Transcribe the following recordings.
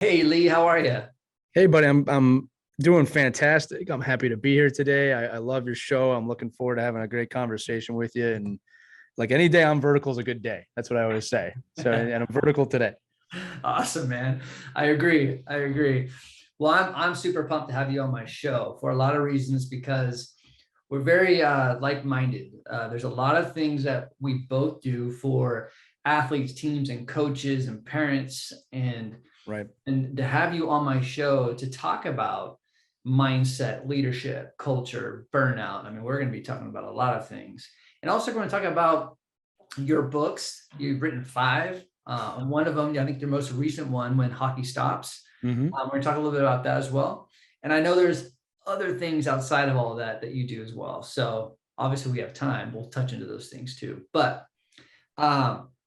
Hey Lee, how are you? Hey, buddy, I'm doing fantastic. I'm happy to be here today. I love your show. I'm looking forward to having a great conversation with you. And like any day on vertical is a good day. That's what I always say. So, and I'm vertical today. Awesome, man. I agree. I agree. Well, I'm super pumped to have you on my show for a lot of reasons because we're very like-minded. There's a lot of things that we both do for athletes, teams, and coaches and parents, Right. and to have you on my show to talk about mindset, leadership, culture, burnout. I mean, we're going to be talking about a lot of things, and also going to talk about your books. You've written five. And one of them, I think your most recent one, When Hockey Stops. Mm-hmm. We're going to talk a little bit about that as well. And I know there's other things outside of all that that you do as well. So obviously we have time. We'll touch into those things too. But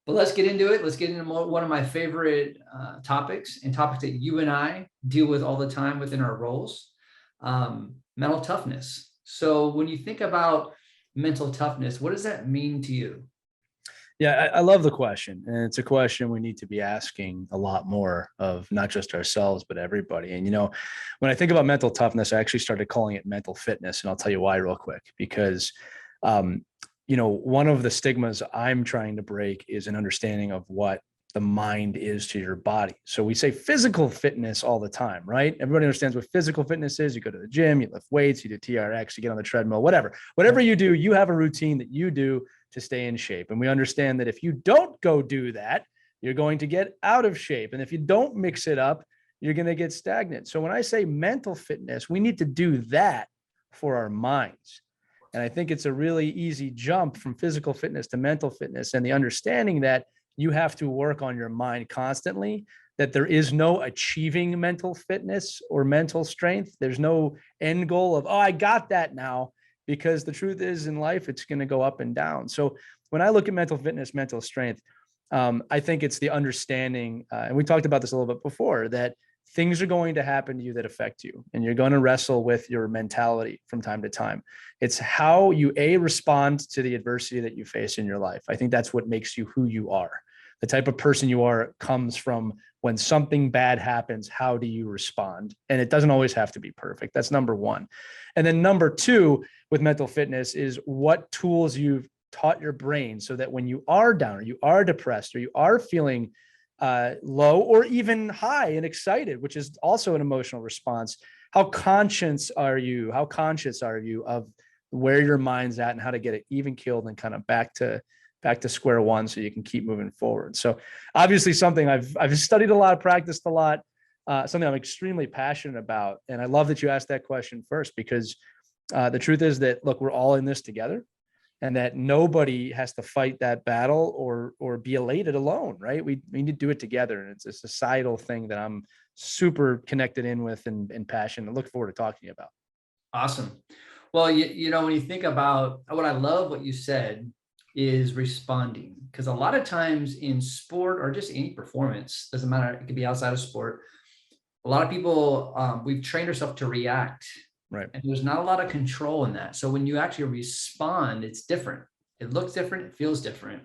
let's get into it. Let's get into one of my favorite topics and topics that you and I deal with all the time within our roles, mental toughness. So when you think about mental toughness, what does that mean to you? Yeah, I love the question. And it's a question we need to be asking a lot more of not just ourselves, but everybody. And, when I think about mental toughness, I actually started calling it mental fitness. And I'll tell you why real quick, because, um, one of the stigmas I'm trying to break is an understanding of what the mind is to your body. So we say physical fitness all the time, right? Everybody understands what physical fitness is. You go to the gym, you lift weights, you do TRX, you get on the treadmill, whatever you do, you have a routine that you do to stay in shape. And we understand that if you don't go do that, you're going to get out of shape. And if you don't mix it up, you're going to get stagnant. So when I say mental fitness, we need to do that for our minds. And I think it's a really easy jump from physical fitness to mental fitness, and the understanding that you have to work on your mind constantly, that there is no achieving mental fitness or mental strength. There's no end goal of, oh, I got that now, because the truth is in life, it's going to go up and down. So when I look at mental fitness, mental strength, I think it's the understanding, and we talked about this a little bit before, that things are going to happen to you that affect you, and you're going to wrestle with your mentality from time to time. It's how you respond to the adversity that you face in your life. I think that's what makes you who you are. The type of person you are comes from when something bad happens, how do you respond? And it doesn't always have to be perfect. That's number one. And then number two with mental fitness is what tools you've taught your brain so that when you are down or you are depressed or you are feeling low or even high and excited, which is also an emotional response, how conscious are you? How conscious are you of where your mind's at and how to get it even keeled and kind of back to square one so you can keep moving forward. So obviously something I've studied a lot, practiced a lot, something I'm extremely passionate about. And I love that you asked that question first, because the truth is that, look, we're all in this together, and that nobody has to fight that battle or be elated alone, right? We need to do it together. And it's a societal thing that I'm super connected in with and passionate. I look forward to talking about. Awesome. Well, when you think about what I love, what you said is responding, because a lot of times in sport or just any performance, doesn't matter, it could be outside of sport. A lot of people, we've trained ourselves to react, Right. and there's not a lot of control in that. So when you actually respond, it's different. It looks different. It feels different.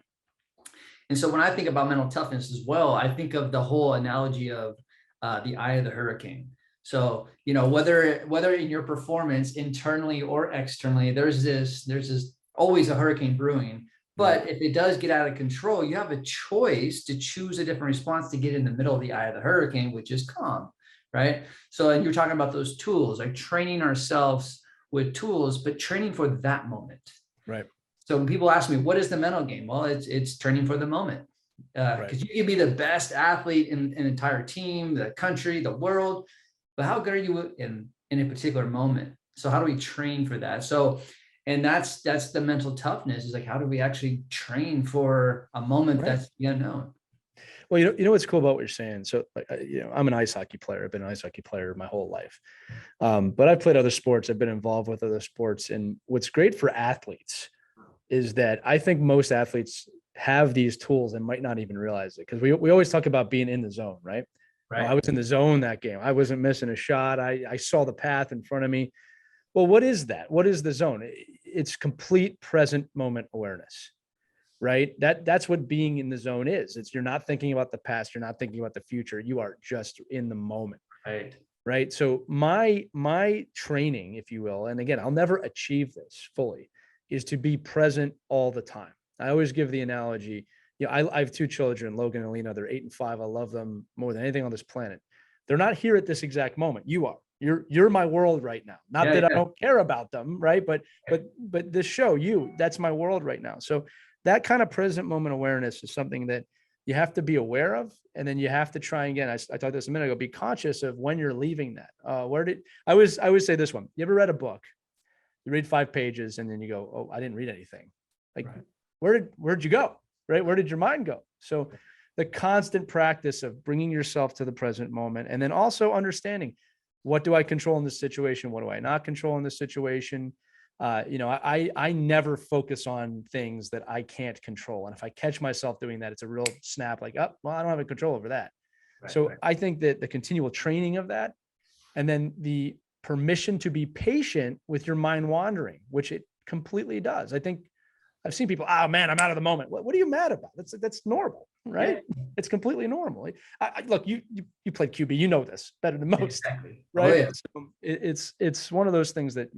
And so when I think about mental toughness as well, I think of the whole analogy of the eye of the hurricane. So, whether in your performance internally or externally, there's always a hurricane brewing. But if it does get out of control, you have a choice to choose a different response to get in the middle of the eye of the hurricane, which is calm, right? So, and you're talking about those tools, like training ourselves with tools, but training for that moment. Right. So when people ask me, what is the mental game? Well, it's training for the moment. Because you can be the best athlete in an entire team, the country, the world, but how good are you in a particular moment? So how do we train for that? So, and that's the mental toughness, is like, how do we actually train for a moment that's the unknown? Well, what's cool about what you're saying. So, I'm an ice hockey player. I've been an ice hockey player my whole life, but I've played other sports. I've been involved with other sports, and what's great for athletes is that I think most athletes have these tools and might not even realize it, because we always talk about being in the zone, right? Oh, I Right. was in the zone that game. I wasn't missing a shot. I saw the path in front of me. Well, what is that? What is the zone? It's complete present moment awareness. right? That's what being in the zone is. It's, you're not thinking about the past. You're not thinking about the future. You are just in the moment. Right. Right. So my training, if you will, and again, I'll never achieve this fully, is to be present all the time. I always give the analogy, I have two children, Logan and Alina. They're 8 and 5. I love them more than anything on this planet. They're not here at this exact moment. You are. You're my world right now. Not that I don't care about them, right? But this show, that's my world right now. So that kind of present moment awareness is something that you have to be aware of. And then you have to try again. I talked this a minute ago, be conscious of when you're leaving that. I always say this one. You ever read a book? You read 5 pages and then you go, oh, I didn't read anything. Like, right. Where'd you go? Right. Where did your mind go? So the constant practice of bringing yourself to the present moment, and then also understanding, what do I control in this situation? What do I not control in this situation? I never focus on things that I can't control. And if I catch myself doing that, it's a real snap, like, oh, well, I don't have a control over that. So I think that the continual training of that, and then the permission to be patient with your mind wandering, which it completely does. I think I've seen people, oh man, I'm out of the moment. What are you mad about? That's normal, right? Yeah. It's completely normal. Look, you played QB, you know this better than most, right? Oh, yeah. So it's one of those things that,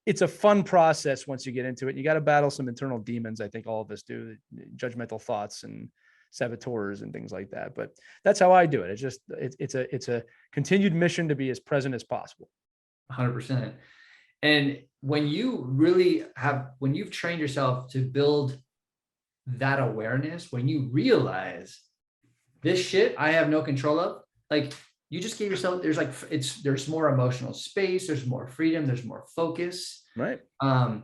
it's a fun process once you get into it. You got to battle some internal demons. I think all of us do, judgmental thoughts and saboteurs and things like that. But that's how I do it. It's a continued mission to be as present as possible. 100%. And when you've trained yourself to build that awareness, when you realize this shit I have no control of, like, you just give yourself, there's more emotional space, there's more freedom, there's more focus. Right. And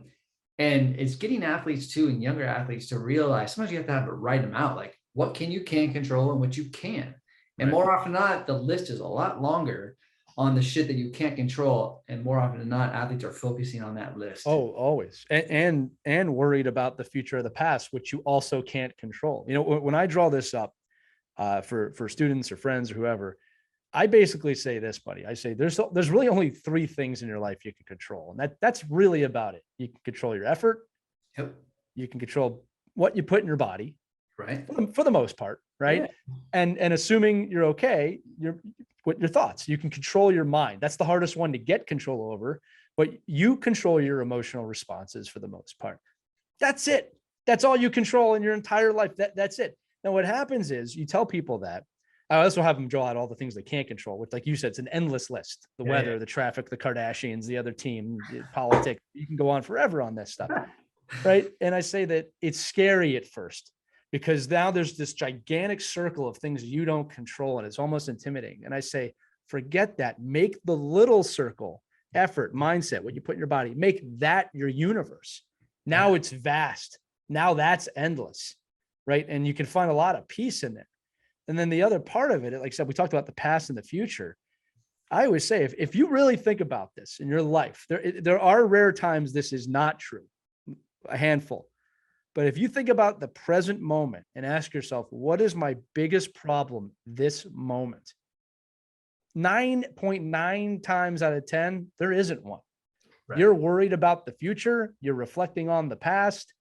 it's getting athletes too, and younger athletes, to realize sometimes you have to write them out, like what you can control and what you can. And more often than not, the list is a lot longer on the shit that you can't control. And more often than not, athletes are focusing on that list. Oh, always. And worried about the future of the past, which you also can't control. When I draw this up for students or friends or whoever, I basically say this, buddy. I say there's really only 3 things in your life you can control. And that's really about it. You can control your effort. Yep. You can control what you put in your body. Right. For the most part. Right. Yeah. And assuming you're okay, your thoughts, you can control your mind. That's the hardest one to get control over, but you control your emotional responses for the most part. That's it. That's all you control in your entire life. That's it. Now, what happens is you tell people that. I also have them draw out all the things they can't control, which, like you said, it's an endless list: the weather, the traffic, the Kardashians, the other team, politics. You can go on forever on this stuff. Right. And I say that it's scary at first, because now there's this gigantic circle of things you don't control, and it's almost intimidating. And I say, forget that. Make the little circle, effort, mindset, what you put in your body, make that your universe. Now it's vast. Now that's endless, right? And you can find a lot of peace in there. And then the other part of it, like I said, we talked about the past and the future. I always say, if you really think about this in your life, there are rare times this is not true, a handful. But if you think about the present moment and ask yourself, what is my biggest problem this moment? 9.9 times out of 10, there isn't one. Right. You're worried about the future, you're reflecting on the past,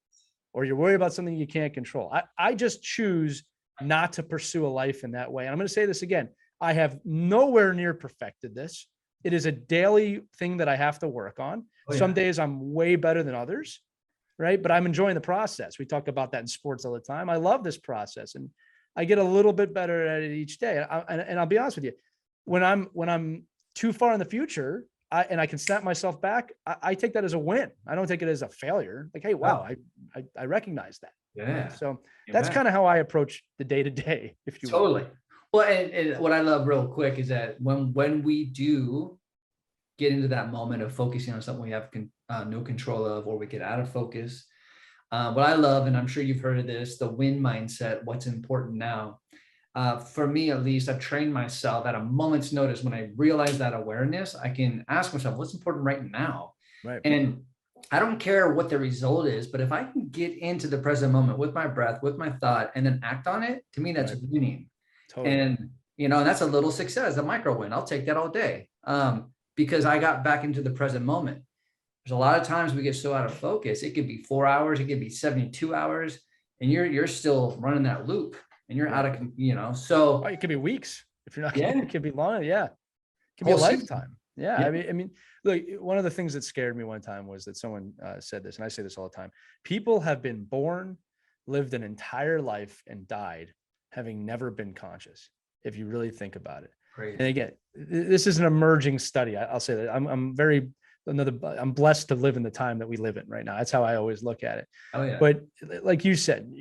or you're worried about something you can't control. I just choose not to pursue a life in that way. And I'm going to say this again. I have nowhere near perfected this. It is a daily thing that I have to work on. Oh, yeah. Some days I'm way better than others. Right. But I'm enjoying the process. We talk about that in sports all the time. I love this process, and I get a little bit better at it each day. And I'll be honest with you, when I'm too far in the future, and I can snap myself back, I take that as a win. I don't take it as a failure. Like, hey, wow, I recognize that. Yeah. So that's kind of how I approach the day to day, if you will. Totally. Well, and what I love real quick is that when we do get into that moment of focusing on something we have no control of, or we get out of focus, what I love, and I'm sure you've heard of this, the win mindset, what's important now. For me, at least, I've trained myself at a moment's notice. When I realize that awareness, I can ask myself, what's important right now? Right. And I don't care what the result is, but if I can get into the present moment with my breath, with my thought, and then act on it, to me, that's winning. Totally. And, that's a little success, a micro win. I'll take that all day, because I got back into the present moment. There's a lot of times we get so out of focus. It could be 4 hours. It could be 72 hours. and you're still running that loop, and you're Yeah. out of, you know, so Oh, it could be weeks if you're not. yeah, It could be long. Yeah, it could be a whole season. lifetime. Yeah, Yeah. I mean, look. One of the things that scared me one time was that someone said this, and I say this all the time. People have been born, lived an entire life, and died having never been conscious. If you really think about it. And Crazy. again, this is an emerging study. I'll say that I'm blessed to live in the time that we live in right now. That's how I always look at it. Oh yeah. But like you said,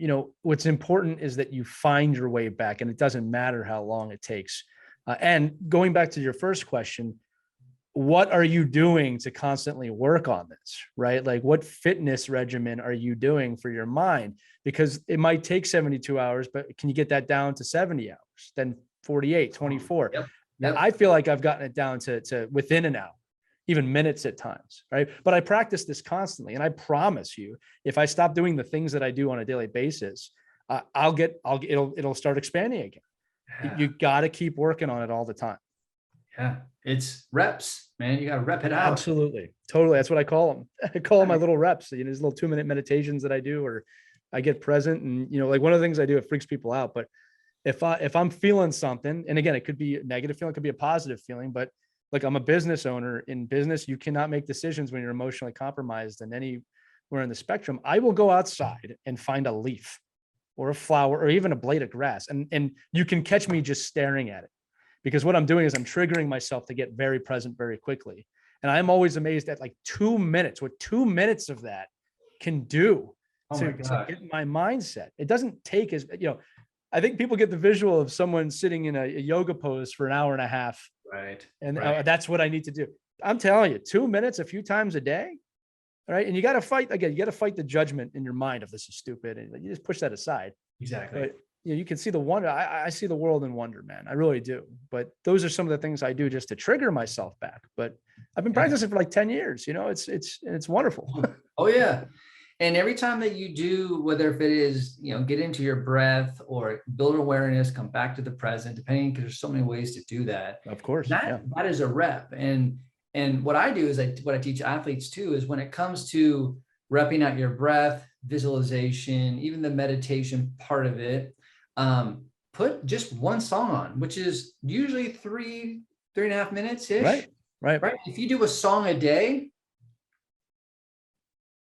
what's important is that you find your way back, and it doesn't matter how long it takes. And going back to your first question, what are you doing to constantly work on this, right? Like, what fitness regimen are you doing for your mind? Because it might take 72 hours, but can you get that down to 70 hours, then 48, 24? Yep. Now, Yep. I feel like I've gotten it down to within an hour, even minutes at times, right? But I practice this constantly. And I promise you, if I stop doing the things that I do on a daily basis, it'll start expanding again. Yeah. You got to keep working on it all the time. Yeah. It's reps, man. You got to rep it out. Absolutely. Totally. That's what I call them. I call them my little reps, these little 2-minute meditations that I do, or I get present. And, like one of the things I do, it freaks people out, but if I'm feeling something, and again, it could be a negative feeling, it could be a positive feeling, but like, I'm a business owner. In business, you cannot make decisions when you're emotionally compromised, and anywhere in the spectrum. I will go outside and find a leaf or a flower or even a blade of grass. And you can catch me just staring at it, because what I'm doing is I'm triggering myself to get very present very quickly. And I'm always amazed at like 2 minutes, what 2 minutes of that can do to get my mindset. It doesn't take I think people get the visual of someone sitting in a yoga pose for an hour and a half. Right. And that's what I need to do. I'm telling you, 2 minutes a few times a day. All right. And you got to fight the judgment in your mind of this is stupid. And you just push that aside. Exactly. But you can see the wonder. I see the world in wonder, man. I really do. But those are some of the things I do just to trigger myself back. But I've been practicing for like 10 years. It's wonderful. Oh yeah. And every time that you do, whether if it is, get into your breath or build awareness, come back to the present, depending, because there's so many ways to do that. Of course. That is a rep. And what I do is what I teach athletes too, is when it comes to repping out your breath, visualization, even the meditation part of it, put just one song on, which is usually 3.5 minutes ish. Right. If you do a song a day,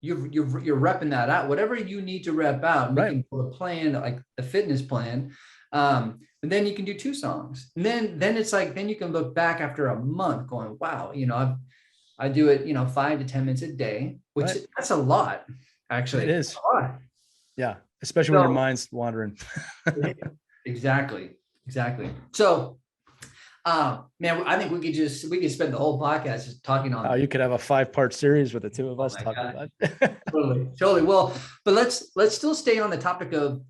you're repping that out, whatever you need to rep out. And you can put a plan, like a fitness plan. And then you can do 2 songs. And then it's like, then you can look back after a month going, wow, I do it, 5 to 10 minutes a day, which that's a lot, actually. It is. A lot. Yeah. Especially when your mind's wandering. Exactly. So, man, I think we could spend the whole podcast just talking on. Oh, you could have a 5-part series with the 2 of us talking about it. Totally. Well, but let's still stay on the topic of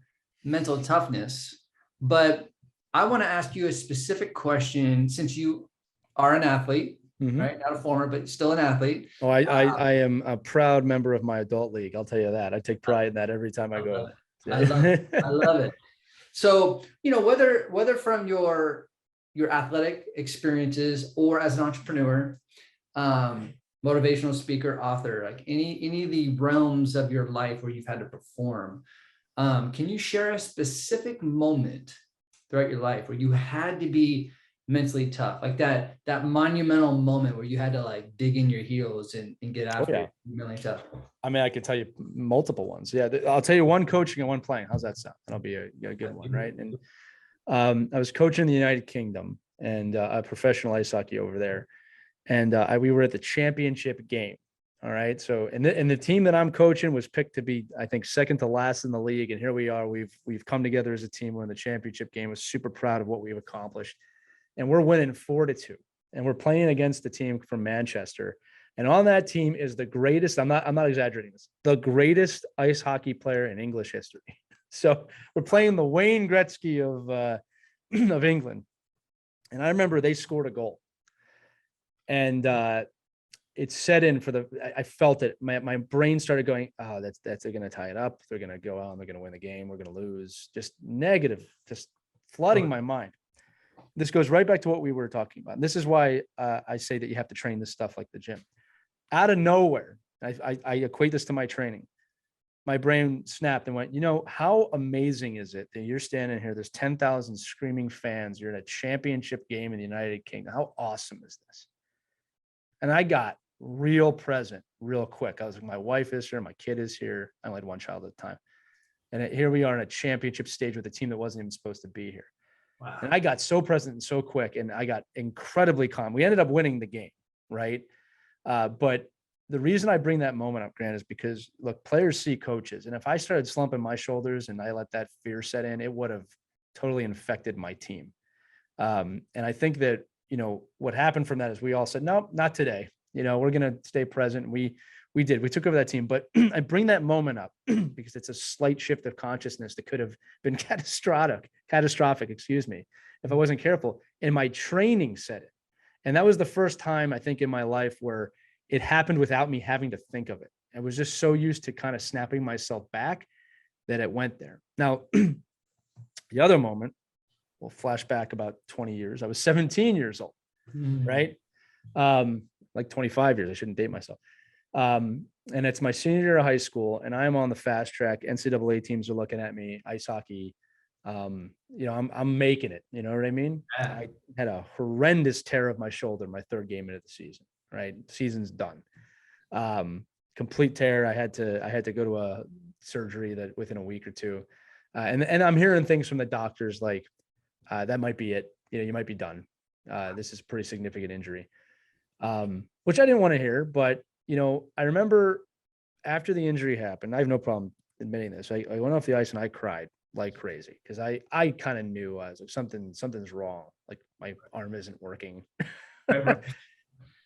mental toughness. But I want to ask you a specific question, since you are an athlete, right? Not a former, but still an athlete. Oh, I am a proud member of my adult league. I'll tell you that. I take pride in that every time I go. I love it. So, whether from your athletic experiences or as an entrepreneur, motivational speaker, author, like any of the realms of your life where you've had to perform, can you share a specific moment throughout your life where you had to be mentally tough, like that monumental moment where you had to like dig in your heels and get after it, mentally tough? I mean, I could tell you multiple ones. Yeah, I'll tell you one coaching and one playing. How's that sound? That'll be a good one, right? And I was coaching in the United Kingdom and a professional ice hockey over there, and we were at the championship game. All right, so and the team that I'm coaching was picked to be, I think, second to last in the league, and here we are. We've come together as a team. We're in the championship game. We're super proud of what we've accomplished, and we're winning 4-2. And we're playing against the team from Manchester. And on that team is the greatest, I'm not exaggerating this, the greatest ice hockey player in English history. So we're playing the Wayne Gretzky of England. And I remember they scored a goal. And it set in I felt it. My brain started going, oh, they're going to tie it up. They're going to go out and they're going to win the game. We're going to lose. Just negative, just flooding my mind. This goes right back to what we were talking about. And this is why I say that you have to train this stuff like the gym. Out of nowhere, I equate this to my training. my brain snapped and went, how amazing is it that you're standing here? There's 10,000 screaming fans. You're in a championship game in the United Kingdom. How awesome is this? And I got real present real quick. I was like, my wife is here. My kid is here. I only had one child at the time. And here we are in a championship stage with a team that wasn't even supposed to be here. Wow. And I got so present and so quick, and I got incredibly calm. We ended up winning the game, right? But the reason I bring that moment up, Grant, is because, look, players see coaches. And if I started slumping my shoulders and I let that fear set in, it would have totally infected my team. And I think that, what happened from that is we all said, no, not today. We're going to stay present. We did. We took over that team. But I bring that moment up because it's a slight shift of consciousness that could have been catastrophic, if I wasn't careful. And my training said it. And that was the first time, I think, in my life where it happened without me having to think of it. I was just so used to kind of snapping myself back that it went there. Now, the other moment, we'll flash back about 20 years. I was 17 years old, right? Like 25 years. I shouldn't date myself. And it's my senior year of high school, and I'm on the fast track. NCAA teams are looking at me, ice hockey. I'm making it. You know what I mean? Yeah. I had a horrendous tear of my shoulder my third game into the season. Right, season's done. Complete tear. I had to go to a surgery that within a week or two, and I'm hearing things from the doctors like that might be it. You might be done. This is a pretty significant injury, which I didn't want to hear. But I remember after the injury happened, I have no problem admitting this. I went off the ice and I cried like crazy because I kind of knew I was like something's wrong. Like my arm isn't working. Right.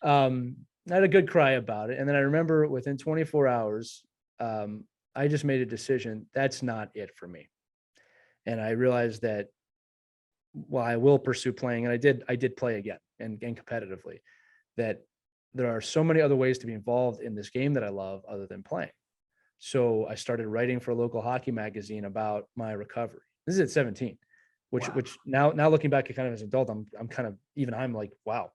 I had a good cry about it. And then I remember within 24 hours, I just made a decision. That's not it for me. And I realized that while I will pursue playing, and I did play again and competitively, that there are so many other ways to be involved in this game that I love other than playing. So I started writing for a local hockey magazine about my recovery. This is at 17, which now looking back at kind of as an adult, I'm like, wow.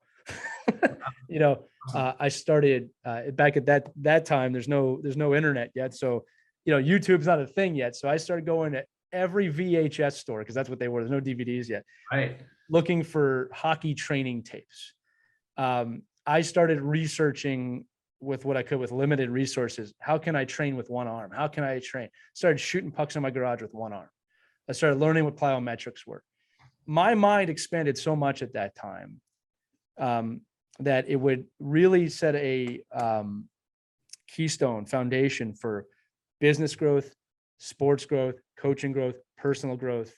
I started back at that time. There's no internet yet, so YouTube's not a thing yet. So I started going to every VHS store because that's what they were. There's no DVDs yet. Right. Looking for hockey training tapes. I started researching with what I could with limited resources. How can I train with one arm? How can I train? Started shooting pucks in my garage with one arm. I started learning what plyometrics were. My mind expanded so much at that time. That it would really set a keystone foundation for business growth, sports growth, coaching growth, personal growth,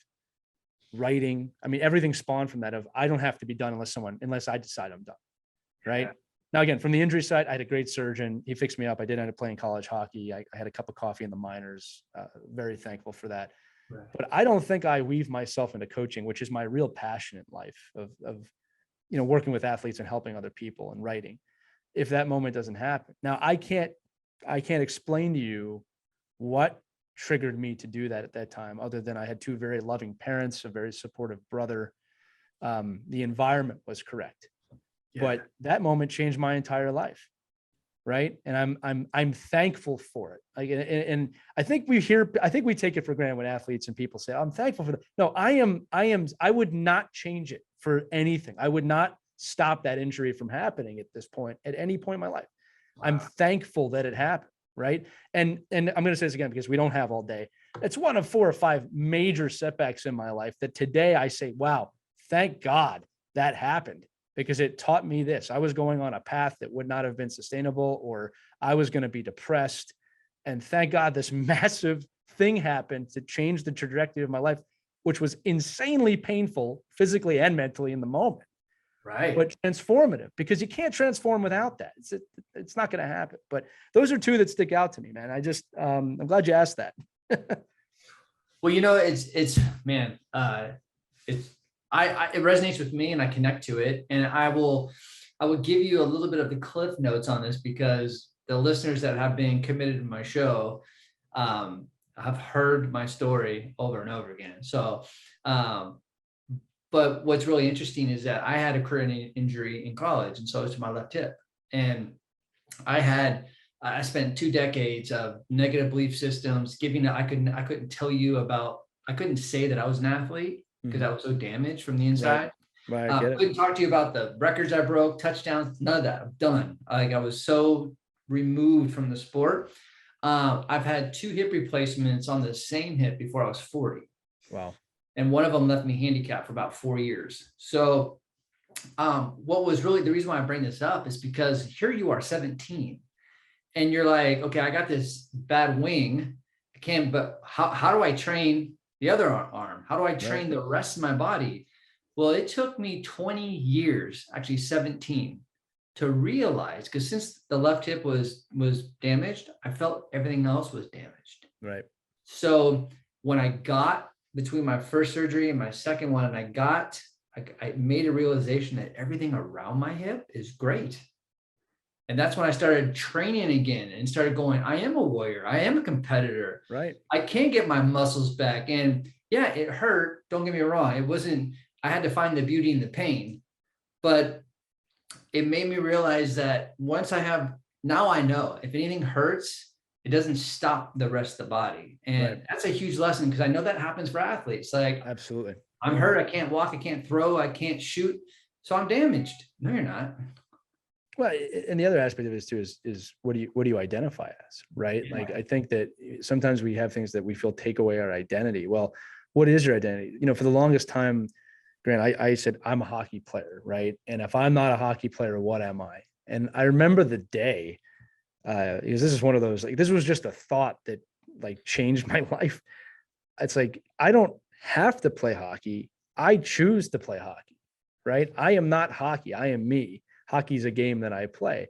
writing. I mean, everything spawned from that of I don't have to be done unless I decide I'm done. Right. Yeah. Now, again, from the injury side, I had a great surgeon. He fixed me up. I did end up playing college hockey. I had a cup of coffee in the minors. Very thankful for that. Right. But I don't think I weave myself into coaching, which is my real passion in life of working with athletes and helping other people and writing, if that moment doesn't happen. Now, I can't explain to you what triggered me to do that at that time, other than I had two very loving parents, a very supportive brother. The environment was correct, but that moment changed my entire life. Right. And I'm thankful for it. And I think we take it for granted when athletes and people say, I'm thankful for that. No, I would not change it for anything. I would not stop that injury from happening at any point in my life. Wow. I'm thankful that it happened. Right. And I'm going to say this again, because we don't have all day. It's one of 4 or 5 major setbacks in my life that today I say, wow, thank God that happened, because it taught me this. I was going on a path that would not have been sustainable, or I was going to be depressed. And thank God this massive thing happened to change the trajectory of my life, which was insanely painful physically and mentally in the moment. Right. But transformative, because you can't transform without that. It's not going to happen. But those are 2 that stick out to me, man. I'm glad you asked that. Well, it resonates with me and I connect to it. And I will give you a little bit of the cliff notes on this, because the listeners that have been committed to my show have heard my story over and over again. So, but what's really interesting is that I had a career injury in college, and so it's to my left hip. And I had I spent 2 decades of negative belief systems, I couldn't tell you about, I couldn't say that I was an athlete because I was so damaged from the inside. Right. I get it. Couldn't talk to you about the records I broke, touchdowns, none of that. I'm done. Like, I was so removed from the sport. I've had 2 hip replacements on the same hip before I was 40. Wow. And one of them left me handicapped for about 4 years. So what was really the reason why I bring this up is because here you are 17 and you're like, okay, I got this bad wing. I can't, but how do I train the other arm? How do I train the rest of my body? Well, it took me 20 years, actually 17, to realize, because since the left hip was damaged, I felt everything else was damaged. Right. So when I got between my first surgery and my second one, and I made a realization that everything around my hip is great. And that's when I started training again and started going, I am a warrior. I am a competitor. Right. I can get my muscles back. And yeah, it hurt. Don't get me wrong. It wasn't, I had to find the beauty in the pain, but it made me realize that now I know if anything hurts, it doesn't stop the rest of the body. And that's a huge lesson, because I know that happens for athletes. Like, absolutely. I'm hurt. I can't walk. I can't throw. I can't shoot. So I'm damaged. No, you're not. Well, and the other aspect of this too is what do you identify as, right? Yeah. Like, I think that sometimes we have things that we feel take away our identity. Well, what is your identity? For the longest time, Grant, I said, I'm a hockey player, right? And if I'm not a hockey player, what am I? And I remember the day, because this is one of those, like, this was just a thought that like changed my life. It's like, I don't have to play hockey. I choose to play hockey, right? I am not hockey. I am me. Hockey is a game that I play.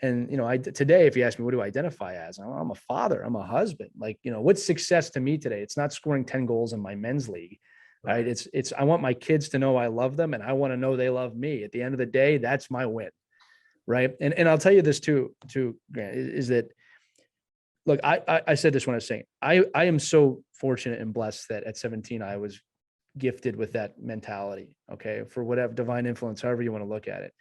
And, today, if you ask me, what do I identify as? I'm a father. I'm a husband. Like, what's success to me today? It's not scoring 10 goals in my men's league, right? It's, I want my kids to know I love them, and I want to know they love me. At the end of the day, that's my win. Right. And I'll tell you this too, Grant, is that, look, I said this when I was saying, I am so fortunate and blessed that at 17, I was gifted with that mentality. Okay. For whatever divine influence, however you want to look at it.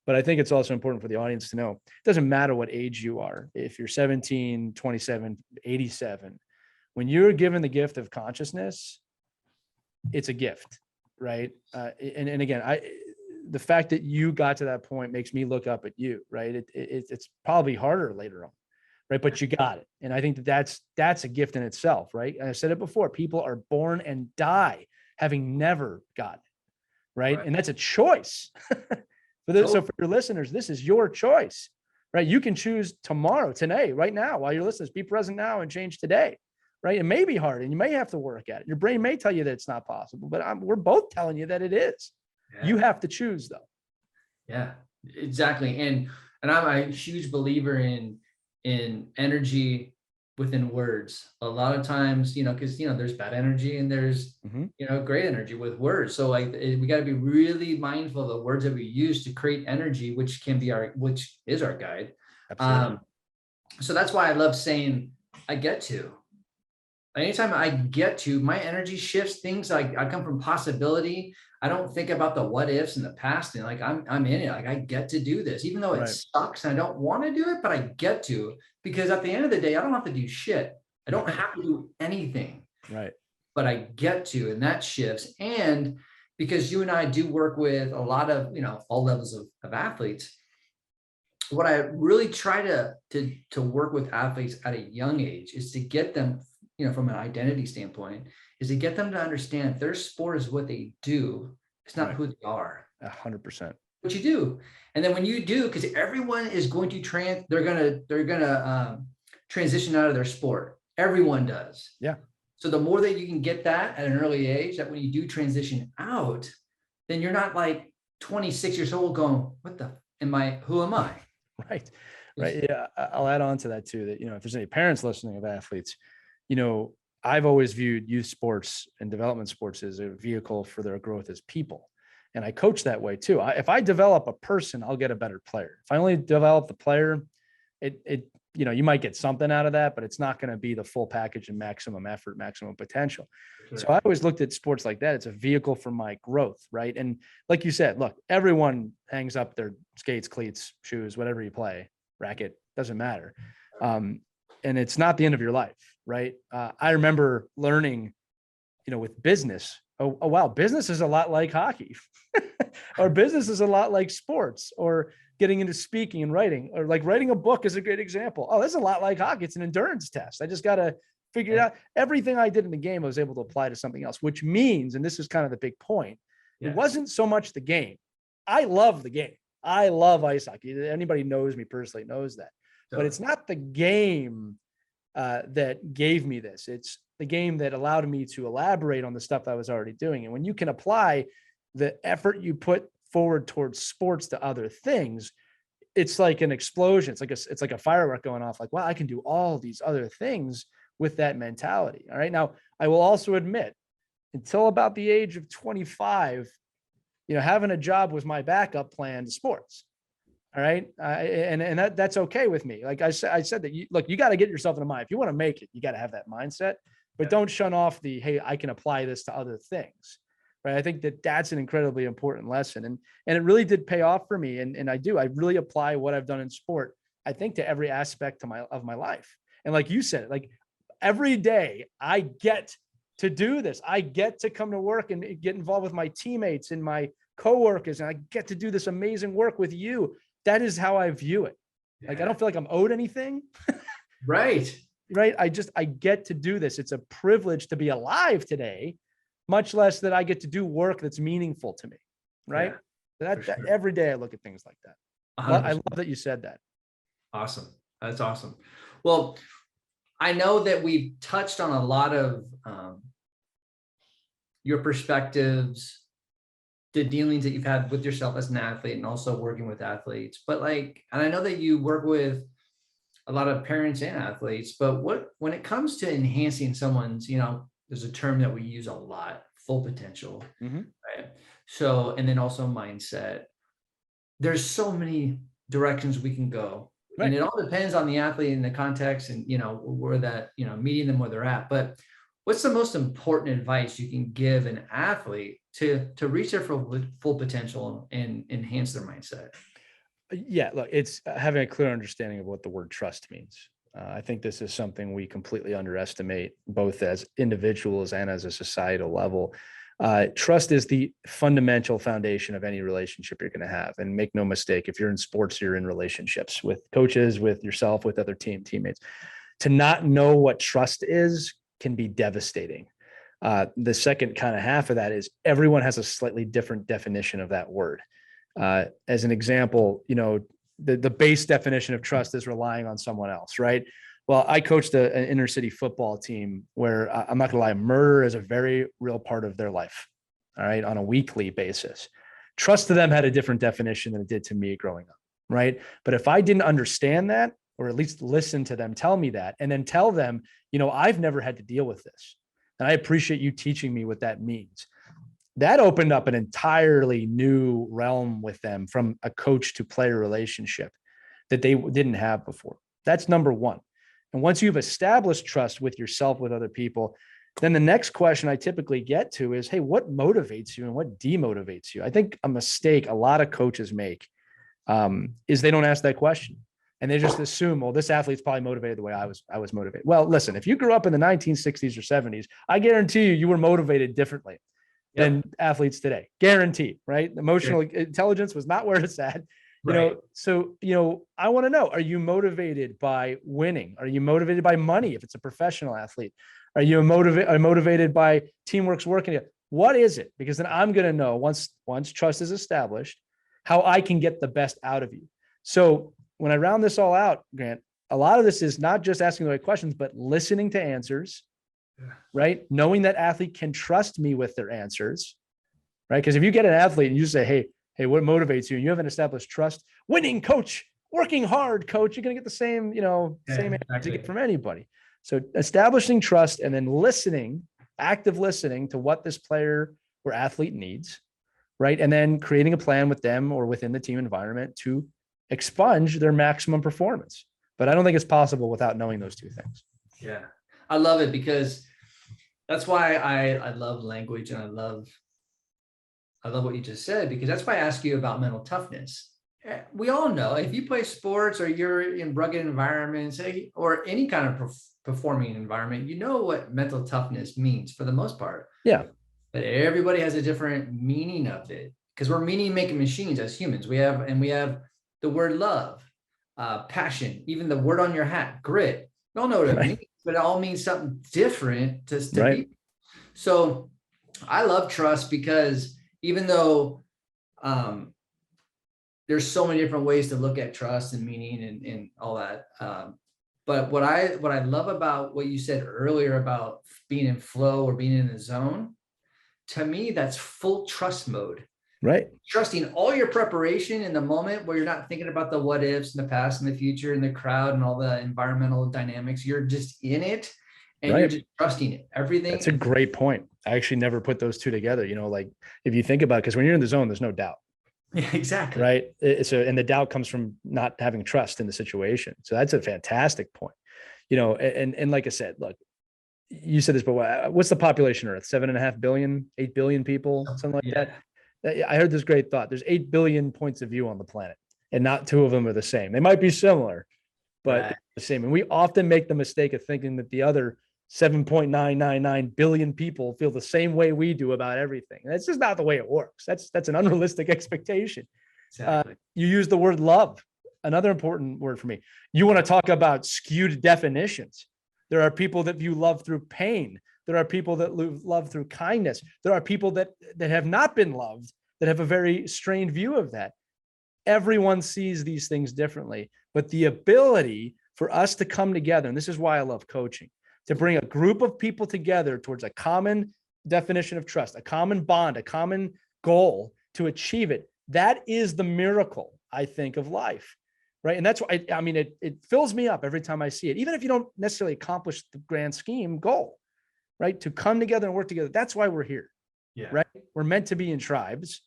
But I think it's also important for the audience to know, it doesn't matter what age you are. If you're 17, 27, 87, when you're given the gift of consciousness, it's a gift. Right. And again, the fact that you got to that point makes me look up at you, right? It's probably harder later on, right? But you got it. And I think that's a gift in itself, right? And I said it before, people are born and die having never gotten it, right? And that's a choice. So for your listeners, this is your choice, right? You can choose tomorrow, today, right now, while you're listening, be present now and change today, right? It may be hard and you may have to work at it. Your brain may tell you that it's not possible, but we're both telling you that it is. Yeah. You have to choose, though. Yeah, exactly. And I'm a huge believer in energy within words. A lot of times, because there's bad energy and there's great energy with words. So like we got to be really mindful of the words that we use to create energy, which is our guide. Absolutely. So that's why I love saying I get to. Anytime I get to, my energy shifts things. Like I come from possibility. I don't think about the what ifs in the past, and like I'm in it. Like I get to do this, even though it sucks and I don't want to do it, but I get to, because at the end of the day, I don't have to do shit. I don't have to do anything. Right. But I get to, and that shifts. And because you and I do work with a lot of, all levels of athletes, what I really try to work with athletes at a young age is to get them, from an identity standpoint, is to get them to understand their sport is what they do. It's not who they are. 100%. What you do. And then when you do, because everyone is going to they're gonna transition out of their sport. Everyone does. Yeah. So the more that you can get that at an early age, that when you do transition out, then you're not like 26 years old going, who am I? Right. Yeah. I'll add on to that too, that, if there's any parents listening of athletes, I've always viewed youth sports and development sports as a vehicle for their growth as people. And I coach that way too. If I develop a person, I'll get a better player. If I only develop the player, you might get something out of that, but it's not going to be the full package and maximum effort, maximum potential. Sure. So I always looked at sports like that. It's a vehicle for my growth. Right. And like you said, look, everyone hangs up their skates, cleats, shoes, whatever you play, racket, doesn't matter. And it's not the end of your life, right? I remember learning, with business, oh wow, business is a lot like hockey, or business is a lot like sports, or getting into speaking and writing, or like writing a book is a great example. Oh, that's a lot like hockey. It's an endurance test. I just got to figure it out. Everything I did in the game, I was able to apply to something else, which means, and this is kind of the big point, it wasn't so much the game. I love the game. I love ice hockey. Anybody knows me personally knows that. But it's not the game that gave me this. It's the game that allowed me to elaborate on the stuff I was already doing. And when you can apply the effort you put forward towards sports to other things, it's like an explosion. It's like a firework going off. Like, wow, I can do all these other things with that mentality. All right. Now, I will also admit, until about the age of 25, having a job was my backup plan to sports. All right. And that's okay with me. Like I said that you got to get yourself in a mind. If you want to make it, you got to have that mindset, but don't shun off hey, I can apply this to other things. Right. I think that's an incredibly important lesson. And it really did pay off for me. And I really apply what I've done in sport, I think, to every aspect of my life. And like you said, like every day I get to do this. I get to come to work and get involved with my teammates and my coworkers, and I get to do this amazing work with you. That is how I view it. Like, I don't feel like I'm owed anything. Right. Right. I get to do this. It's a privilege to be alive today, much less that I get to do work that's meaningful to me. Right. Yeah, that every day I look at things like that. 100%. I love that you said that. Awesome. That's awesome. Well, I know that we've touched on a lot of your perspectives, the dealings that you've had with yourself as an athlete and also working with athletes. But and I know that you work with a lot of parents and athletes, but when it comes to enhancing someone's, there's a term that we use a lot, full potential, right? So, and then also mindset. There's so many directions we can go. Right. And it all depends on the athlete and the context and, where that, meeting them where they're at. But what's the most important advice you can give an athlete to reach their full potential and enhance their mindset? Yeah, look, it's having a clear understanding of what the word trust means. I think this is something we completely underestimate, both as individuals and as a societal level. Trust is the fundamental foundation of any relationship you're going to have. And make no mistake, if you're in sports, you're in relationships with coaches, with yourself, with other teammates. To not know what trust is can be devastating. The second kind of half of that is everyone has a slightly different definition of that word. As an example, the base definition of trust is relying on someone else, right? Well, I coached an inner city football team where I'm not gonna lie, murder is a very real part of their life. All right. On a weekly basis, trust to them had a different definition than it did to me growing up. Right. But if I didn't understand that, or at least listen to them tell me that, and then tell them, I've never had to deal with this, and I appreciate you teaching me what that means. That opened up an entirely new realm with them, from a coach to player relationship that they didn't have before. That's number one. And once you've established trust with yourself, with other people, then the next question I typically get to is, hey, what motivates you and what demotivates you? I think a mistake a lot of coaches make is they don't ask that question. And they just assume, well, this athlete's probably motivated the way I was motivated. Well, listen, if you grew up in the 1960s or 70s, I guarantee you were motivated differently than athletes today. Guaranteed, right? Emotional intelligence was not where it's at. So, I want to know, are you motivated by winning? Are you motivated by money if it's a professional athlete? Are you motivated by teamwork's working? What is it? Because then I'm going to know, once trust is established, how I can get the best out of you. So when I round this all out, Grant, a lot of this is not just asking the right questions, but listening to answers, right? Knowing that athlete can trust me with their answers, right? Because if you get an athlete and you say, hey, what motivates you? And you haven't established trust, winning, coach, working hard, coach, you're going to get the same, same answer you get from anybody. So establishing trust and then listening, active listening to what this player or athlete needs, right? And then creating a plan with them or within the team environment to expunge their maximum performance. But I don't think it's possible without knowing those two things. Yeah. I love it, because that's why I love language, and I love what you just said, because that's why I ask you about mental toughness. We all know if you play sports or you're in rugged environments or any kind of performing environment, you know what mental toughness means for the most part. Yeah. But everybody has a different meaning of it because we're meaning making machines as humans. We have the word love, passion, even the word on your hat, grit. We all know what it means, but it all means something different to people. So I love trust because even though there's so many different ways to look at trust and meaning and all that. But what I love about what you said earlier about being in flow or being in the zone, to me, that's full trust mode. Right. Trusting all your preparation in the moment where you're not thinking about the what ifs in the past and the future and the crowd and all the environmental dynamics. You're just in it and you're just trusting it. Everything. That's a great point. I actually never put those two together. You know, like if you think about it, because when you're in the zone, there's no doubt. Yeah, exactly. Right. So, and the doubt comes from not having trust in the situation. So that's a fantastic point. You know, and like I said, look, you said this, but what's the population of Earth? 7.5 billion, 8 billion people, something like that. I heard this great thought. There's 8 billion points of view on the planet, and not 2 of them are the same. They might be similar, but the same. And we often make the mistake of thinking that the other 7.999 billion people feel the same way we do about everything. And that's just not the way it works. That's an unrealistic expectation. Exactly. You use the word love, another important word for me. You want to talk about skewed definitions. There are people that view love through pain. There are people that love through kindness. There are people that have not been loved, that have a very strained view of that. Everyone sees these things differently, but the ability for us to come together, and this is why I love coaching, to bring a group of people together towards a common definition of trust, a common bond, a common goal to achieve it. That is the miracle, I think, of life. Right. And that's why I mean, it fills me up every time I see it, even if you don't necessarily accomplish the grand scheme goal, right? To come together and work together. That's why we're here. Yeah. Right. We're meant to be in tribes.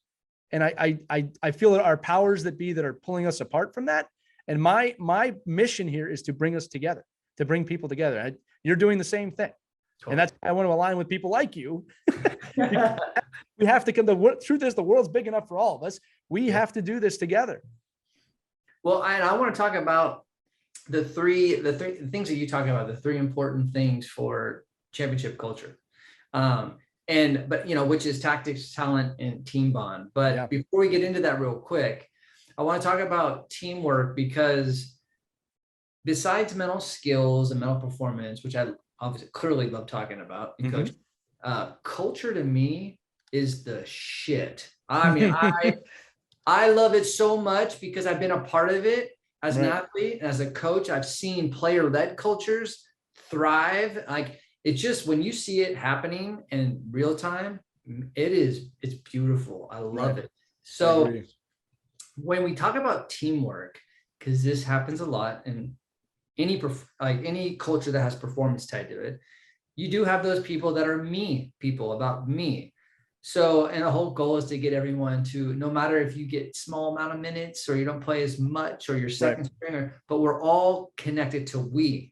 And I feel that our powers that be that are pulling us apart from that. And my mission here is to bring us together, to bring people together. You're doing the same thing. Totally. And that's, I want to align with people like you. We have to come. The truth is the world's big enough for all of us. We have to do this together. Well, and I want to talk about the three things that you talk about, the 3 important things for championship culture. But you know, which is tactics, talent, and team bond. But before we get into that real quick, I want to talk about teamwork because besides mental skills and mental performance, which I obviously clearly love talking about in coaching, culture to me is the shit. I mean, I love it so much because I've been a part of it as an athlete and as a coach. I've seen player-led cultures thrive. Like it's just when you see it happening in real time, it's beautiful. I love it. So when we talk about teamwork, because this happens a lot in any culture that has performance tied to it, you do have those people that are me people about me. So, and the whole goal is to get everyone to, no matter if you get small amount of minutes or you don't play as much or you're second stringer, but we're all connected to we.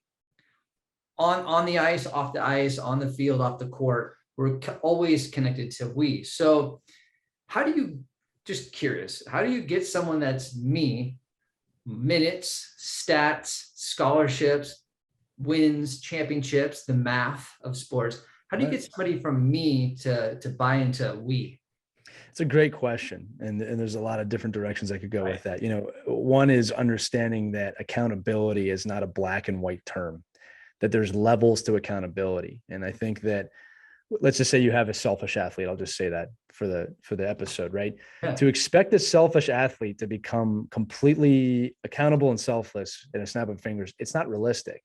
On the ice, off the ice, on the field, off the court, we're always connected to we. So how do you, just curious, how do you get someone that's me, minutes, stats, scholarships, wins, championships, the math of sports? How do you get somebody from me to buy into we? It's a great question. And there's a lot of different directions I could go with that. You know, one is understanding that accountability is not a black and white term, that there's levels to accountability. And I think that, let's just say you have a selfish athlete. I'll just say that for the episode, right? Yeah. To expect a selfish athlete to become completely accountable and selfless in a snap of fingers, it's not realistic.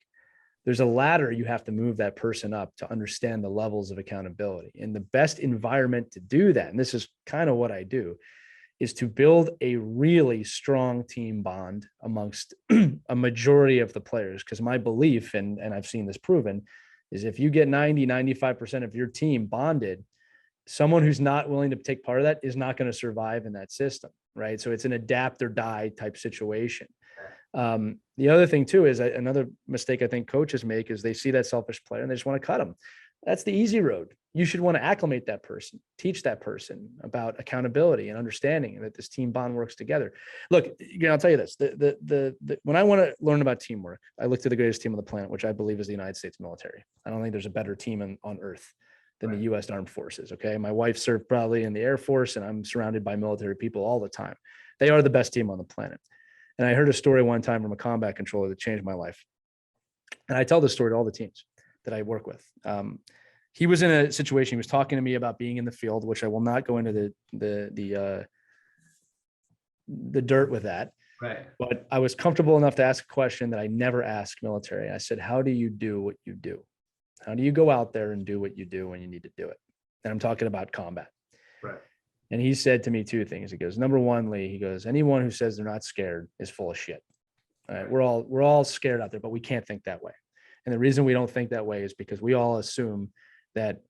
There's a ladder you have to move that person up to understand the levels of accountability. And the best environment to do that, and this is kind of what I do, is to build a really strong team bond amongst a majority of the players. Because my belief, and I've seen this proven, is if you get 95% of your team bonded, someone who's not willing to take part of that is not going to survive in that system, right? So it's an adapt or die type situation. The other thing too is another mistake I think coaches make is they see that selfish player and they just want to cut them. That's the easy road. you should want to acclimate that person, teach that person about accountability and understanding, and that this team bond works together. Look, I'll tell you this, when I want to learn about teamwork, I look to the greatest team on the planet, which I believe is the United States military. I don't think there's a better team on earth than the U.S. Armed Forces. Okay. My wife served probably in the Air Force, and I'm surrounded by military people all the time. They are the best team on the planet. And I heard a story one time from a combat controller that changed my life. And I tell this story to all the teams that I work with. He was in a situation, he was talking to me about being in the field, which I will not go into the dirt with that. Right. But I was comfortable enough to ask a question that I never ask military. I said, how do you do what you do? How do you go out there and do what you do when you need to do it? And I'm talking about combat. Right. And he said to me two things. He goes, number one, Lee, he goes, anyone who says they're not scared is full of shit. All right. We're all scared out there, but we can't think that way. And the reason we don't think that way is because we all assume that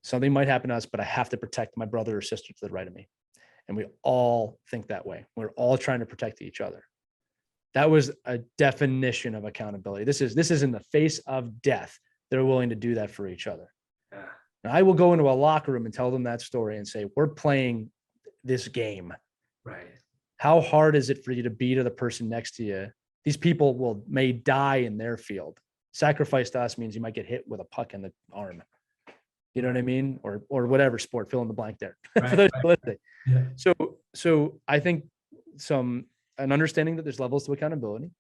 something might happen to us, but I have to protect my brother or sister to the right of me. And we all think that way. We're all trying to protect each other. That was a definition of accountability. This is in the face of death. They're willing to do that for each other. Yeah. Now, I will go into a locker room and tell them that story and say, we're playing this game. Right. How hard is it for you to be to the person next to you? These people may die in their field. Sacrifice to us means you might get hit with a puck in the arm. You know what I mean? Or whatever sport, fill in the blank there. Right, for those right. listening. Yeah. So I think an understanding that there's levels to accountability.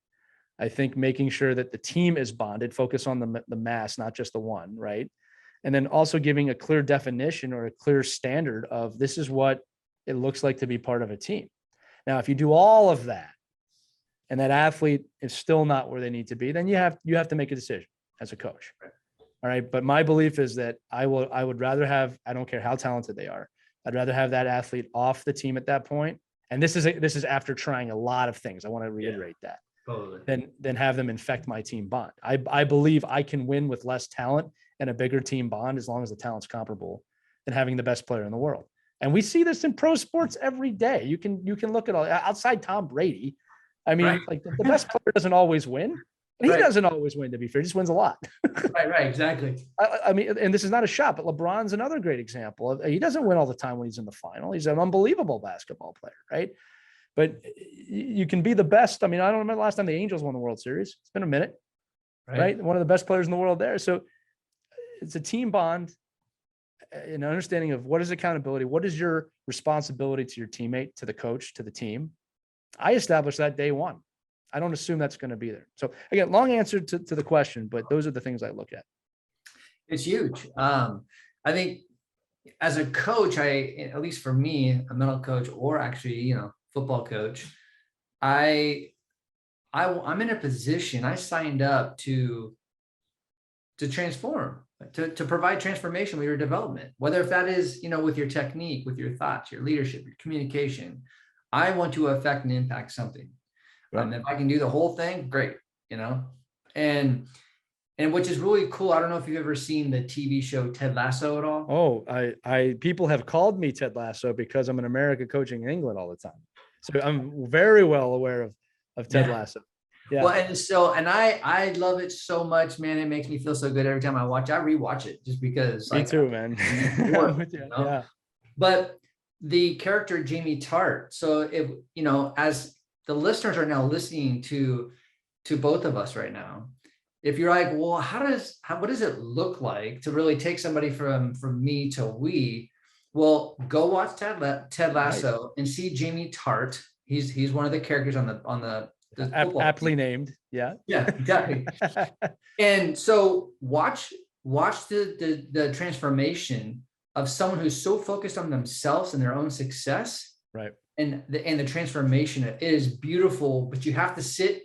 I think making sure that the team is bonded, focus on the mass, not just the one, right? And then also giving a clear definition or a clear standard of this is what it looks like to be part of a team. Now, if you do all of that and that athlete is still not where they need to be, then you have to make a decision as a coach. Right. All right. But my belief is that I would rather have, I don't care how talented they are, I'd rather have that athlete off the team at that point. And this is after trying a lot of things. I want to reiterate that. Totally. Then have them infect my team bond. I believe I can win with less talent and a bigger team bond as long as the talent's comparable than having the best player in the world. And we see this in pro sports every day. You can look at all outside Tom Brady. I mean, Right. like the best player doesn't always win. And he doesn't always win, to be fair. He just wins a lot. Right, exactly. I mean, and this is not a shot, but LeBron's another great example. He doesn't win all the time when he's in the final. He's an unbelievable basketball player, right? But you can be the best. I mean, I don't remember the last time the Angels won the World Series. It's been a minute, right? One of the best players in the world there. So it's a team bond, an understanding of what is accountability, what is your responsibility to your teammate, to the coach, to the team. I established that day one. I don't assume that's going to be there. So again, long answer to the question, but those are the things I look at. It's huge. I think as a coach, at least for me, a mental coach, or actually, football coach, I'm in a position, I signed up to transform, to provide transformation with your development, whether if that is, with your technique, with your thoughts, your leadership, your communication. I want to affect and impact something. Right. If I can do the whole thing, great, and which is really cool. I don't know if you've ever seen the TV show Ted Lasso at all. Oh, I people have called me Ted Lasso because I'm in America coaching in England all the time. So I'm very well aware of Ted Lasso. Yeah. Well, and I love it so much, man. It makes me feel so good every time I watch. I rewatch it just because. Me too, man. Yeah. But the character Jamie Tart. So if as the listeners are now listening to both of us right now, if you're like, well, what does it look like to really take somebody from me to we? Well, go watch Ted Lasso and see Jamie Tart. He's one of the characters on the aptly named. Yeah. Yeah, exactly. And so watch the transformation of someone who's so focused on themselves and their own success. Right. And the transformation is beautiful, but you have to sit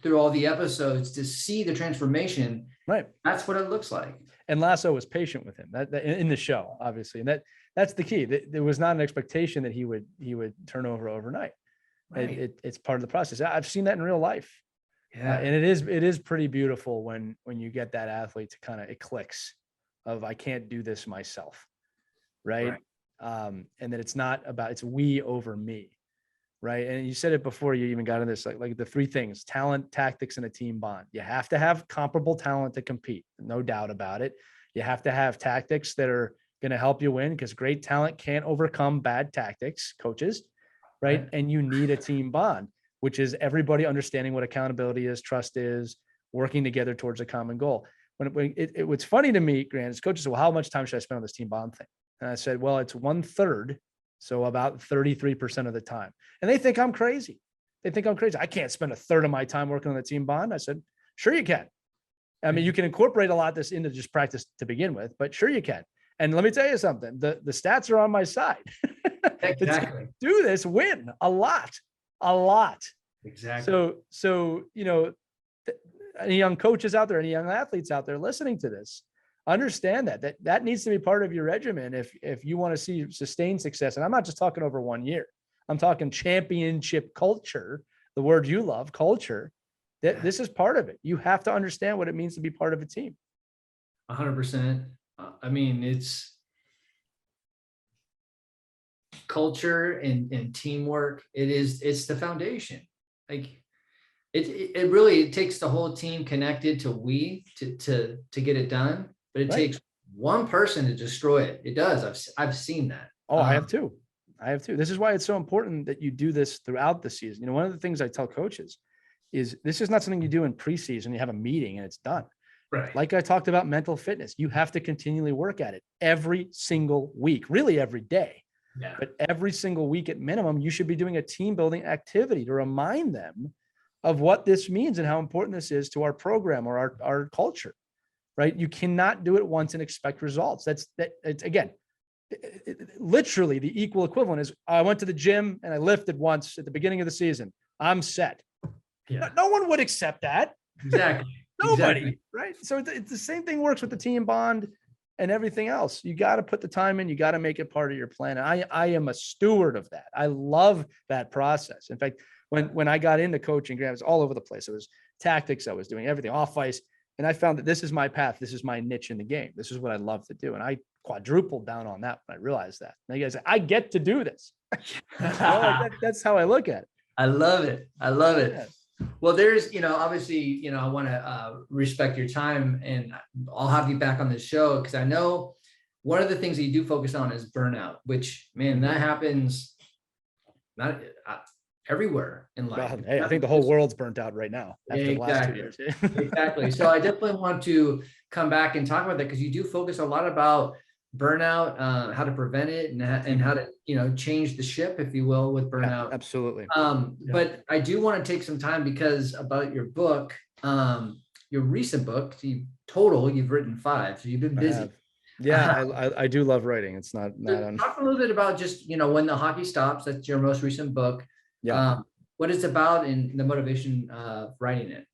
through all the episodes to see the transformation. Right. That's what it looks like. And Lasso was patient with him that in the show, obviously. And that's the key. There was not an expectation that he would turn over overnight. Right. It's part of the process. I've seen that in real life. Yeah. And it is pretty beautiful when you get that athlete to kind of, it clicks of, I can't do this myself. Right. And that it's we over me. Right. And you said it before you even got in this, like the three things: talent, tactics, and a team bond. You have to have comparable talent to compete. No doubt about it. You have to have tactics that are going to help you win, because great talent can't overcome bad tactics, coaches, right? And you need a team bond, which is everybody understanding what accountability is, trust is, working together towards a common goal. What's funny to me, Grant, is coaches said, well, how much time should I spend on this team bond thing? And I said, well, it's 1/3. So about 33% of the time. And they think I'm crazy. They think I'm crazy. I can't spend 1/3 of my time working on the team bond. I said, sure you can. I mean, you can incorporate a lot of this into just practice to begin with, but sure you can. And let me tell you something, the stats are on my side. Exactly. Do this, win a lot. Exactly. So, any young coaches out there, any young athletes out there listening to this, understand that needs to be part of your regimen if you want to see sustained success. And I'm not just talking over 1 year. I'm talking championship culture, the word you love, culture. This is part of it. You have to understand what it means to be part of a team. 100%. I mean, it's culture and teamwork. It's the foundation. Like it really takes the whole team connected to get it done. But it takes one person to destroy it. It does. I've seen that. Oh, I have too. This is why it's so important that you do this throughout the season. One of the things I tell coaches is this is not something you do in preseason. You have a meeting and it's done. Right. Like I talked about mental fitness, you have to continually work at it every single week, really every day. Yeah. But every single week at minimum, you should be doing a team building activity to remind them of what this means and how important this is to our program or our culture. Right? You cannot do it once and expect results. It's again, literally the equal equivalent is I went to the gym and I lifted once at the beginning of the season. I'm set. Yeah. No one would accept that. Exactly. Nobody. Exactly. Right. So it's the same thing works with the team bond and everything else. You got to put the time in. You got to make it part of your plan. And I am a steward of that. I love that process. In fact, when I got into coaching, Grant, it was all over the place. It was tactics. I was doing everything off ice. And I found that this is my path. This is my niche in the game. This is what I love to do. And I quadrupled down on that when I realized that. And you guys, I get to do this. That's how I look at it. I love it. I love it. Yeah. Well, there's, obviously, I want to respect your time, and I'll have you back on the show because I know one of the things that you do focus on is burnout, which, man, that happens not everywhere in life. Well, hey, I think the whole world's burnt out right now after the last 2 years. Exactly. So I definitely want to come back and talk about that because you do focus a lot about burnout, how to prevent it, and how to change the ship, if you will, with burnout. Yeah, absolutely. But I do want to take some time because about your book, your recent book. You've written 5, so you've been busy. Yeah, I do love writing. It's not talk a little bit about just When the Hockey Stops. That's your most recent book. Yeah. What it's about and the motivation of writing it.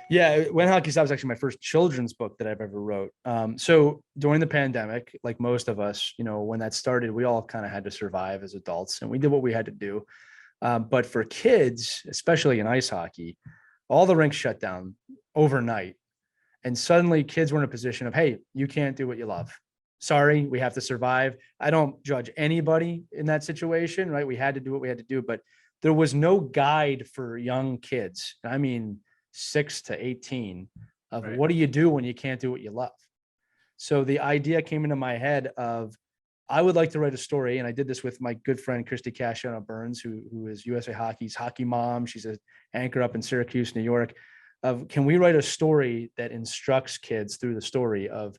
Yeah, When Hockey Stops is actually my first children's book that I've ever wrote. So during the pandemic, like most of us, when that started, we all kind of had to survive as adults, and we did what we had to do. But for kids, especially in ice hockey, all the rinks shut down overnight, and suddenly kids were in a position of, hey, you can't do what you love. Sorry, we have to survive. I don't judge anybody in that situation, right? We had to do what we had to do, but there was no guide for young kids. I mean, 6 to 18 of What do you do when you can't do what you love? So the idea came into my head of, I would like to write a story. And I did this with my good friend, Christy Casciano Burns, who is USA Hockey's hockey mom. She's an anchor up in Syracuse, New York. Can we write a story that instructs kids through the story of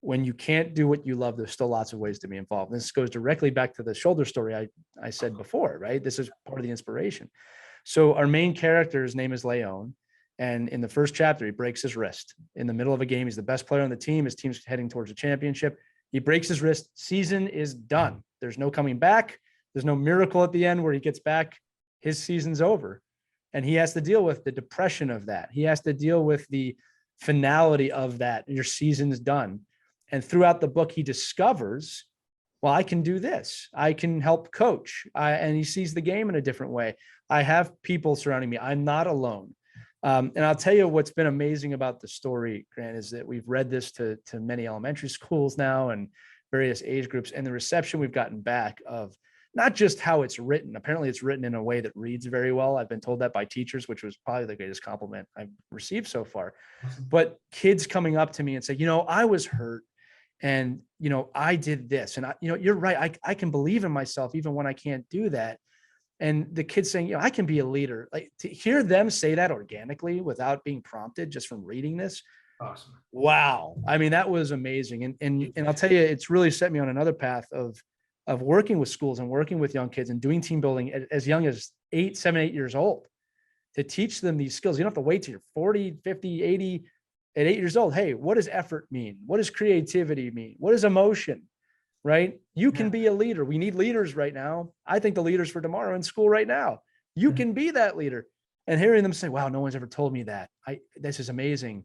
when you can't do what you love, there's still lots of ways to be involved. And this goes directly back to the shoulder story I said before, right? This is part of the inspiration. So our main character's name is Leon. And in the first chapter, he breaks his wrist in the middle of a game. He's the best player on the team. His team's heading towards a championship. He breaks his wrist. Season is done. There's no coming back. There's no miracle at the end where he gets back. His season's over. And he has to deal with the depression of that. He has to deal with the finality of that. Your season's done. And throughout the book, he discovers, well, I can do this. I can help coach. And he sees the game in a different way. I have people surrounding me. I'm not alone. And I'll tell you what's been amazing about the story, Grant, is that we've read this to many elementary schools now and various age groups, and the reception we've gotten back of not just how it's written. Apparently it's written in a way that reads very well. I've been told that by teachers, which was probably the greatest compliment I've received so far. But kids coming up to me and say, I was hurt And, I did this, and you're right. I can believe in myself even when I can't do that. And the kids saying, I can be a leader, like to hear them say that organically without being prompted just from reading this. Awesome. Wow. I mean, that was amazing. And I'll tell you, it's really set me on another path of working with schools and working with young kids and doing team building as young as 8 years old, to teach them these skills. You don't have to wait till you're 40, 50, 80. At 8 years old, hey, what does effort mean? What does creativity mean? What is emotion? Right? You can be a leader. We need leaders right now. I think the leaders for tomorrow in school right now. You can be that leader. And hearing them say, wow, no one's ever told me that. This is amazing.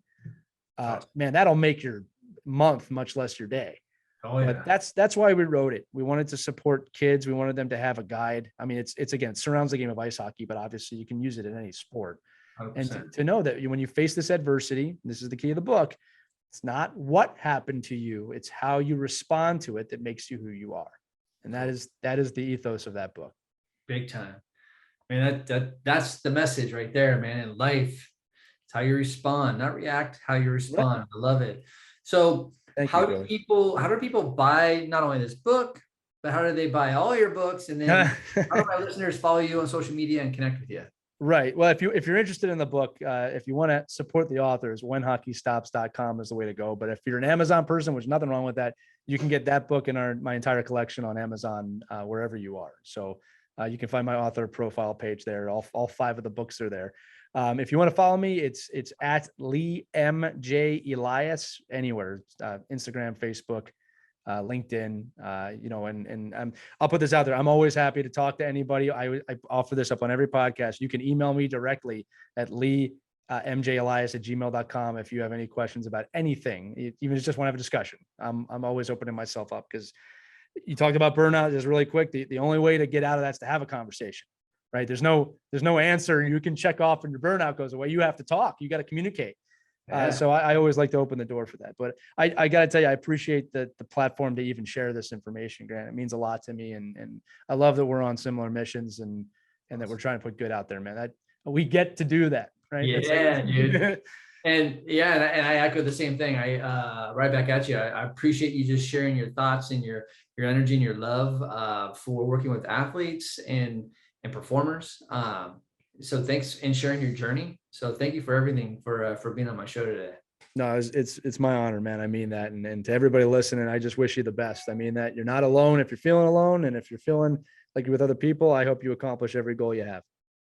Man, that'll make your month, much less your day. Oh, yeah. But that's why we wrote it. We wanted to support kids. We wanted them to have a guide. I mean, it's again, surrounds the game of ice hockey, but obviously you can use it in any sport. 100%. And to know that when you face this adversity, this is the key of the book, it's not what happened to you, it's how you respond to it that makes you who you are. And that is the ethos of that book. Big time. I mean, that's the message right there, man. In life, it's how you respond, not react, how you respond. Right. I love it. So how do people buy not only this book, but how do they buy all your books? And then how do my listeners follow you on social media and connect with you? Right. Well, if you're interested in the book, if you want to support the authors, whenhockeystops.com is the way to go. But if you're an Amazon person, which nothing wrong with that, you can get that book and my entire collection on Amazon, wherever you are. So you can find my author profile page there. All 5 of the books are there. If you want to follow me, it's at Lee M.J. Elias anywhere, Instagram, Facebook, LinkedIn, and I'll put this out there. I'm always happy to talk to anybody. I offer this up on every podcast. You can email me directly at mjelias@gmail.com if you have any questions about anything, even if you just want to have a discussion. I'm always opening myself up, because you talked about burnout just really quick. The only way to get out of that is to have a conversation, right? There's no answer you can check off and your burnout goes away. You have to talk. You got to communicate. So I always like to open the door for that. But I got to tell you, I appreciate the platform to even share this information, Grant. It means a lot to me. And I love that we're on similar missions and that we're trying to put good out there, man. We get to do that, right? Yeah, dude. And I echo the same thing. Right back at you. I appreciate you just sharing your thoughts and your energy and your love for working with athletes and performers. So thanks, and sharing your journey. So thank you for everything, for being on my show today. No, it's my honor, man. I mean that. And to everybody listening, I just wish you the best. I mean that you're not alone if you're feeling alone. And if you're feeling like you're with other people, I hope you accomplish every goal you have.